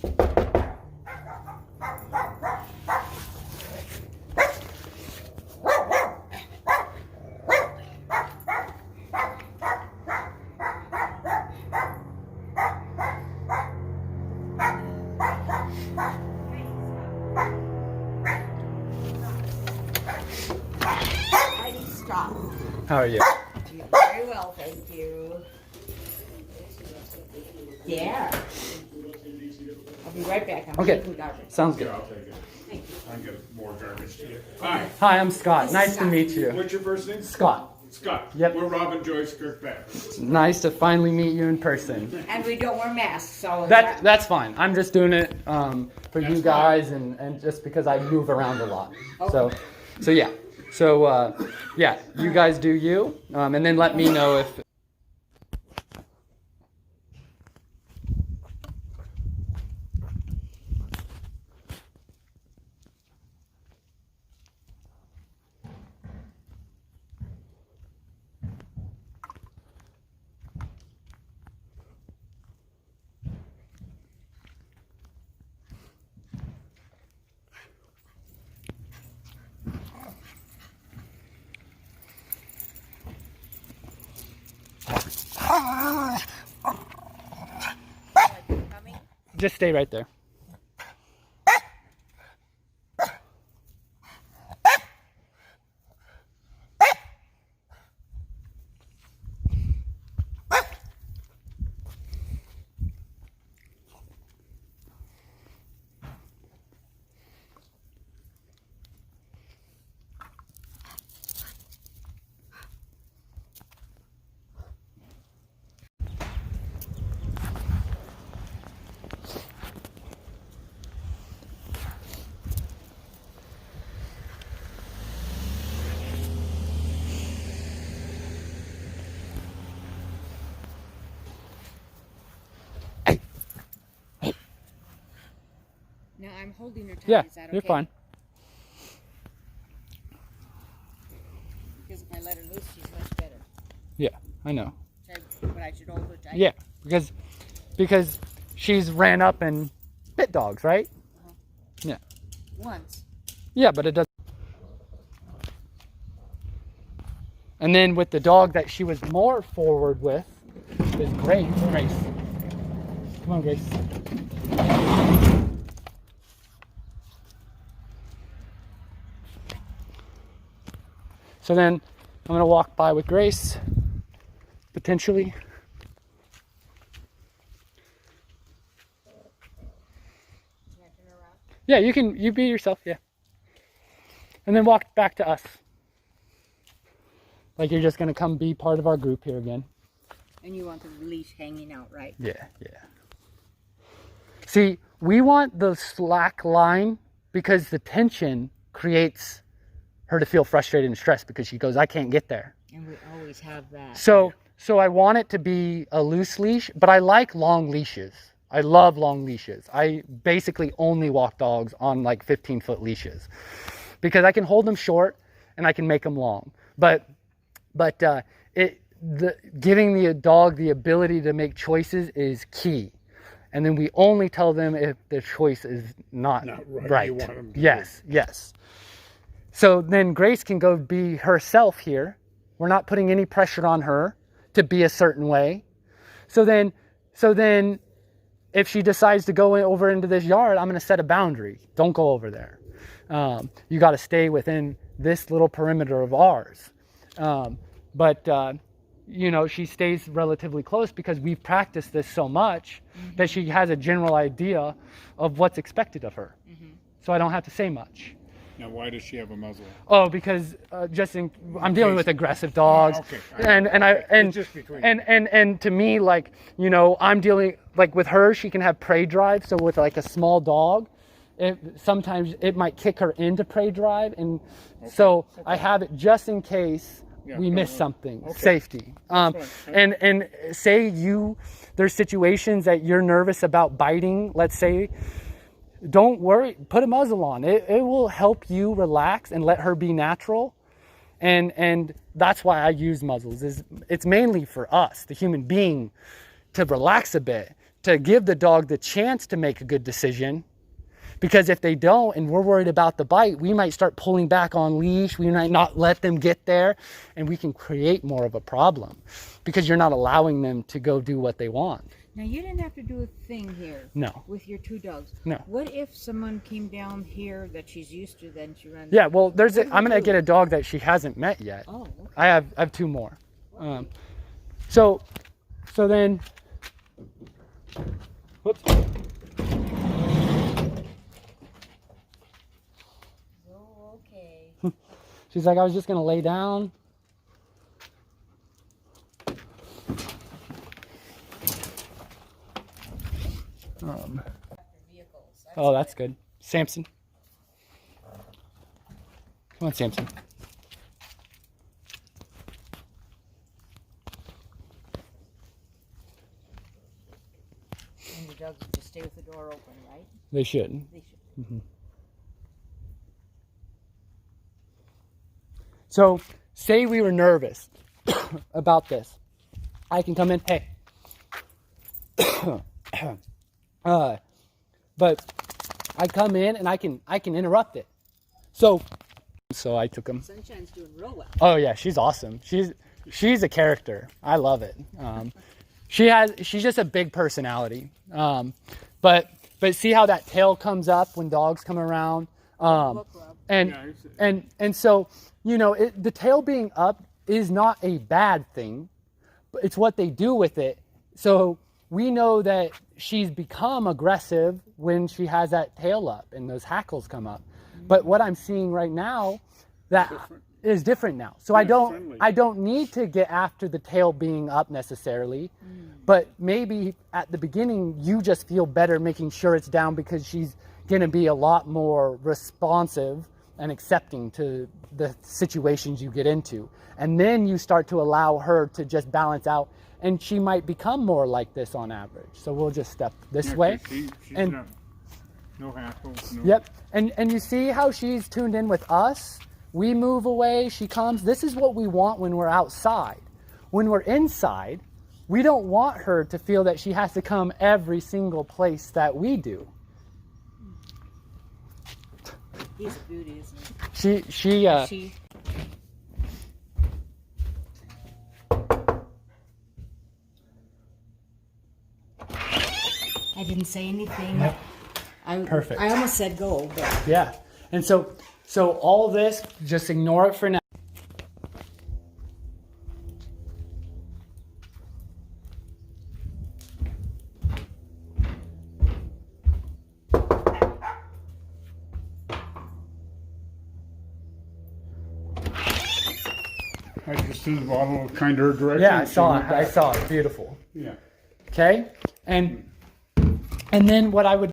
Heidi, stop. How are you? Very well, thank you. Yeah. I'll be right back. I'm Okay. taking garbage. Sounds good. Yeah, I'll take it. I'm gonna more garbage to you. Hi. Hi, I'm Scott. Nice to meet you. What's your first name? Scott. Scott. Yep. We're Robin Joyce Kirkpatrick. Nice to finally meet you in person. And we don't wear masks, so That's fine. I'm just doing it for you That's guys and just because I move around a lot. So yeah. So yeah, you guys do you, and then let me know if. Just stay right there. now I'm holding her tight. Yeah, Is that okay? you're fine. Because if I let her loose, she's much better. Yeah, I know. But I should hold her tight. Yeah, because she's ran up and bit dogs, right? Uh-huh. Yeah. Once. Yeah, but it doesn't. And then with the dog that she was more forward with is Grace. Grace. Come on, Grace. So then I'm going to walk by with Grace, potentially. Can I turn her around? Yeah, you be yourself, yeah. And then walk back to us. Like you're just going to come be part of our group here again. And you want the leash hanging out, right? Yeah. See, we want the slack line because the tension creates her to feel frustrated and stressed because she goes, I can't get there. And we always have that. So I want it to be a loose leash, but I like long leashes. I love long leashes. I basically only walk dogs on like 15-foot leashes because I can hold them short and I can make them long. But giving the dog the ability to make choices is key. And then we only tell them if the choice is not right. You want them to Yes. So then Grace can go be herself here. We're not putting any pressure on her to be a certain way. So then if she decides to go over into this yard, I'm going to set a boundary. Don't go over there. You got to stay within this little perimeter of ours. But she stays relatively close because we've practiced this so much that she has a general idea of what's expected of her. So I don't have to say much. Now, why does she have a muzzle? Oh, because I'm dealing with aggressive dogs, and to me, like, I'm dealing like with her. She can have prey drive, so with like a small dog, sometimes it might kick her into prey drive, and so I have it just in case we miss something. Safety. And say there's situations that you're nervous about biting. Let's say. Don't worry, put a muzzle on. It will help you relax and let her be natural. And that's why I use muzzles. It's mainly for us, the human being, to relax a bit, to give the dog the chance to make a good decision. Because if they don't, and we're worried about the bite, we might start pulling back on leash. We might not let them get there, and we can create more of a problem because you're not allowing them to go do what they want. Now, you didn't have to do a thing here. No. With your 2 dogs. No. What if someone came down here that she's used to, then she runs? Yeah, well, I'm going to get a dog that she hasn't met yet. Oh, okay. I have 2 more. So then, whoops. Oh, okay. She's like, I was just going to lay down. Oh, that's good. Samson. Come on, Samson. And the dogs just stay with the door open, right? They should. They should. Mm-hmm. So, say we were nervous about this. I can come in, hey. But I come in and I can interrupt it. So I took him. Sunshine's doing real well. Oh yeah, she's awesome. She's a character. I love it. She's just a big personality. But see how that tail comes up when dogs come around. And so, you know, the tail being up is not a bad thing, but it's what they do with it. So we know that she's become aggressive when she has that tail up and those hackles come up. But what I'm seeing right now, that is different now. So I don't need to get after the tail being up necessarily, but maybe at the beginning you just feel better making sure it's down because she's going to be a lot more responsive and accepting to the situations you get into. And then you start to allow her to just balance out, and she might become more like this on average. So we'll just step this way. She's and no hassles. No. Yep. And you see how she's tuned in with us? We move away, she comes. This is what we want when we're outside. When we're inside, we don't want her to feel that she has to come every single place that we do. He's a beauty, isn't he? She I didn't say anything. Yep. Perfect. I almost said go, but Yeah. And so all this, just ignore it for now. I just threw the bottle kind of her direction. Yeah, I saw it. Beautiful. Yeah. Okay? And then what I would